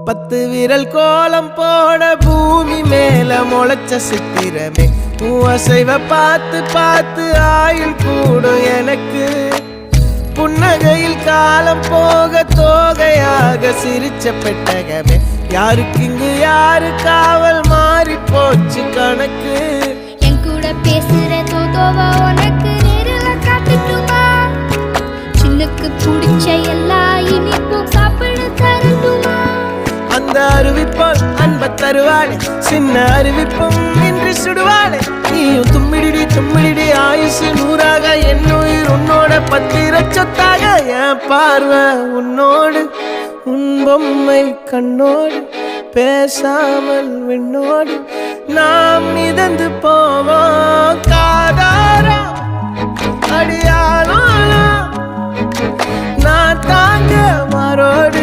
10 விரல் கோலம் போட பூமி மேல முளைச்ச சித்திரமே அசைவ பார்த்து பார்த்து ஆயுள் கூடும் எனக்கு புன்னகையில் காலம் போக தோகையாக சிரிச்ச பெட்டகமே யாருக்கு இங்கு யாரு காவல் மாறி போச்சு கணக்கு என் கூட பேசுற தோதோவா உனக்கு நேரில் காட்டுட்டுமா சின்னுக்கு பிடிச்ச எல்லா இனிப்பும் சாப்பிட தரட்டுமா அந்த அறிவிப்பால் அன்ப தருவாளே சின்ன அறிவிப்பும் இன்று சுடுவாளே நீயும் தும்மிடி தும்மிடி ஆயுசு 100ஆக என் உயிர் உன்னோட 10 சொத்தாக என் பார்வை உன்னோடு உன் பொம்மை கண்ணோடு பேசாமல் விண்ணோடு நாம் மிதந்து போவோம் காதாரா அடியாளோ நான் தாங்க மாறோடு